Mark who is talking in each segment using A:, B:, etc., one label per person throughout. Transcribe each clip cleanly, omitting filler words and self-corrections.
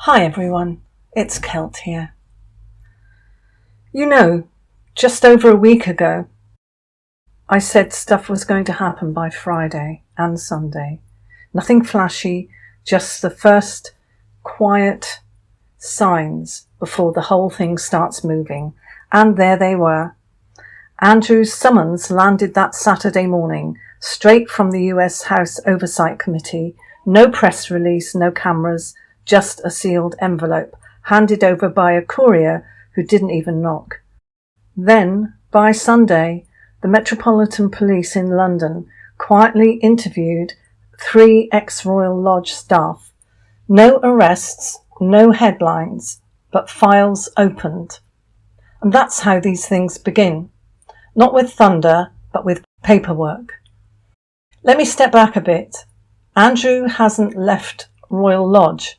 A: Hi everyone, it's Kelt here. You know, just over a week ago, I said stuff was going to happen by Friday and Sunday. Nothing flashy, just the first quiet signs before the whole thing starts moving. And there they were. Andrew's summons landed that Saturday morning, straight from the US House Oversight Committee. No press release, no cameras, just a sealed envelope, handed over by a courier who didn't even knock. Then, by Sunday, the Metropolitan Police in London quietly interviewed 3 ex-Royal Lodge staff. No arrests, no headlines, but files opened. And that's how these things begin. Not with thunder, but with paperwork. Let me step back a bit. Andrew hasn't left Royal Lodge.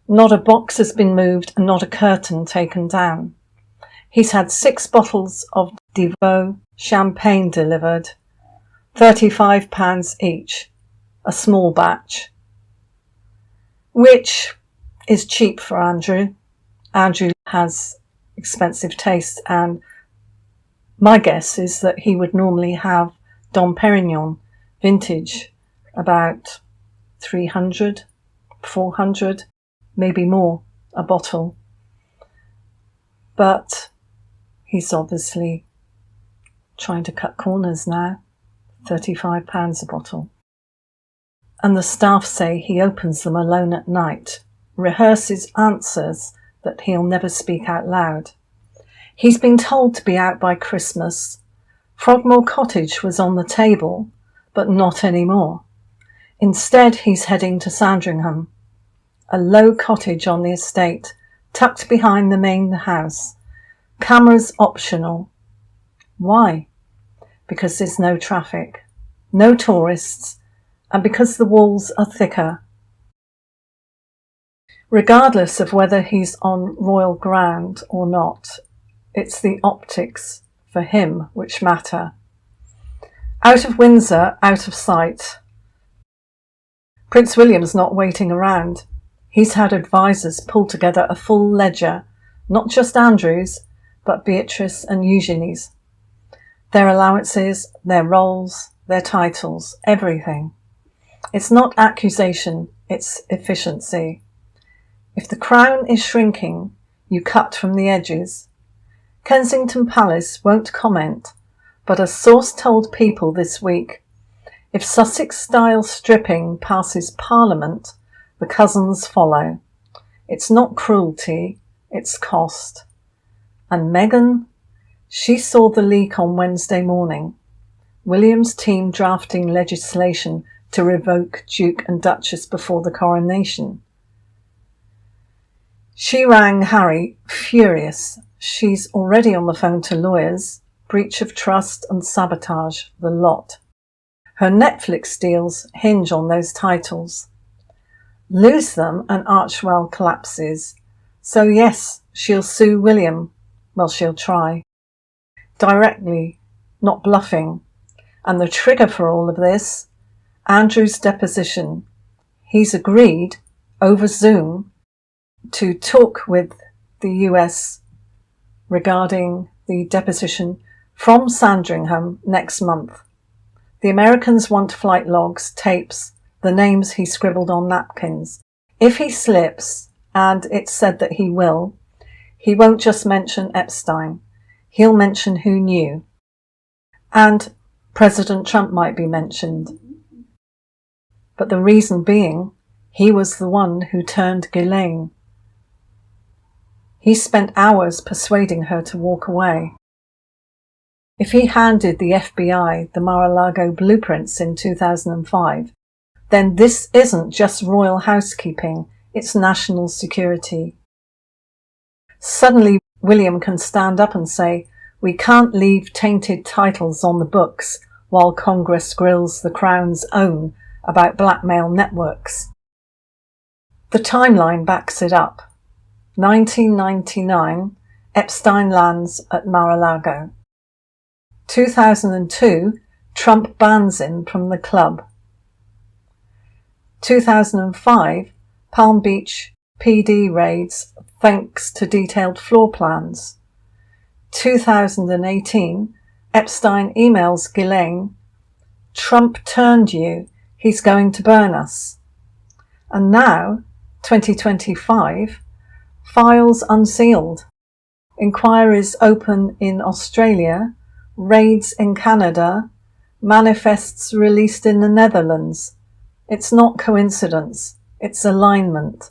A: Not a box has been moved and not a curtain taken down. He's had 6 bottles of Devo champagne delivered, £35 each, a small batch, which is cheap for Andrew. Andrew has expensive taste, and my guess is that he would normally have Dom Perignon vintage about 300, 400, maybe more a bottle. But he's obviously trying to cut corners now. £35 a bottle. And the staff say he opens them alone at night, rehearses answers that he'll never speak out loud. He's been told to be out by Christmas. Frogmore Cottage was on the table, but not anymore. Instead, he's heading to Sandringham, a low cottage on the estate, tucked behind the main house. Cameras optional. Why? Because there's no traffic, no tourists, and because the walls are thicker. Regardless of whether he's on royal ground or not, it's the optics for him which matter. Out of Windsor, out of sight. Prince William's not waiting around. He's had advisors pull together a full ledger, not just Andrew's, but Beatrice and Eugenie's. Their allowances, their roles, their titles, everything. It's not accusation, it's efficiency. If the crown is shrinking, you cut from the edges. Kensington Palace won't comment, but a source told People this week, if Sussex-style stripping passes Parliament, the cousins follow. It's not cruelty, it's cost. And Meghan? She saw the leak on Wednesday morning. William's team drafting legislation to revoke Duke and Duchess before the coronation. She rang Harry, furious. She's already on the phone to lawyers. Breach of trust and sabotage, the lot. Her Netflix deals hinge on those titles. Lose them and Archewell collapses. So yes, she'll sue William. Well, she'll try. Directly, not bluffing. And the trigger for all of this? Andrew's deposition. He's agreed, over Zoom, to talk with the US regarding the deposition from Sandringham next month. The Americans want flight logs, tapes, the names he scribbled on napkins. If he slips, and it's said that he will, he won't just mention Epstein. He'll mention who knew. And President Trump might be mentioned. But the reason being, he was the one who turned Ghislaine. He spent hours persuading her to walk away. If he handed the FBI the Mar-a-Lago blueprints in 2005, then this isn't just royal housekeeping, it's national security. Suddenly, William can stand up and say, we can't leave tainted titles on the books while Congress grills the Crown's own about blackmail networks. The timeline backs it up. 1999, Epstein lands at Mar-a-Lago. 2002, Trump bans him from the club. 2005, Palm Beach PD raids thanks to detailed floor plans. 2018, Epstein emails Ghislaine, "Trump turned you, he's going to burn us." And now, 2025, files unsealed, inquiries open in Australia, raids in Canada, manifests released in the Netherlands. It's not coincidence, it's alignment.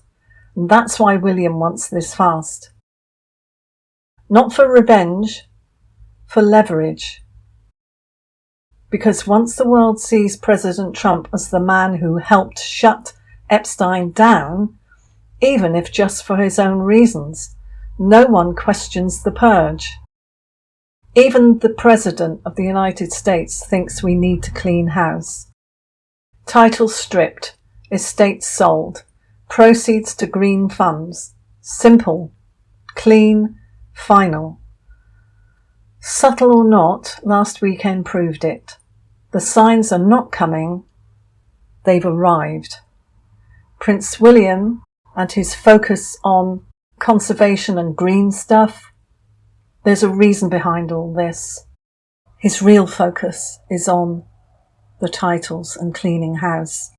A: And that's why William wants this fast. Not for revenge, for leverage. Because once the world sees President Trump as the man who helped shut Epstein down, even if just for his own reasons, no one questions the purge. Even the President of the United States thinks we need to clean house. Title stripped, estates sold, proceeds to green funds. Simple, clean, final. Subtle or not, last weekend proved it. The signs are not coming, they've arrived. Prince William and his focus on conservation and green stuff, there's a reason behind all this. His real focus is on the titles and cleaning house.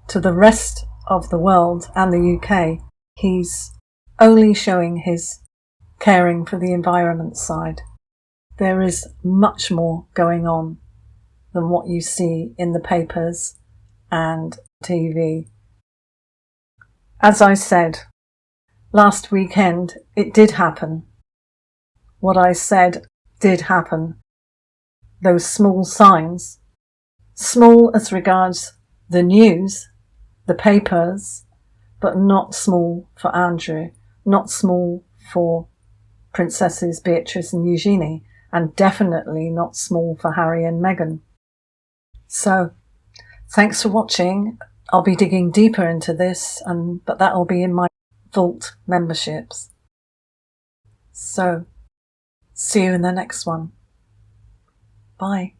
A: To the rest of the world and the UK, he's only showing his caring for the environment side. There is much more going on than what you see in the papers and TV. As I said, last weekend it did happen. What I said did happen. Those small signs, small as regards the news, the papers, but not small for Andrew, not small for Princesses Beatrice and Eugenie, and definitely not small for Harry and Meghan. So, thanks for watching. I'll be digging deeper into this, but that'll be in my Vault memberships. So, see you in the next one. Bye.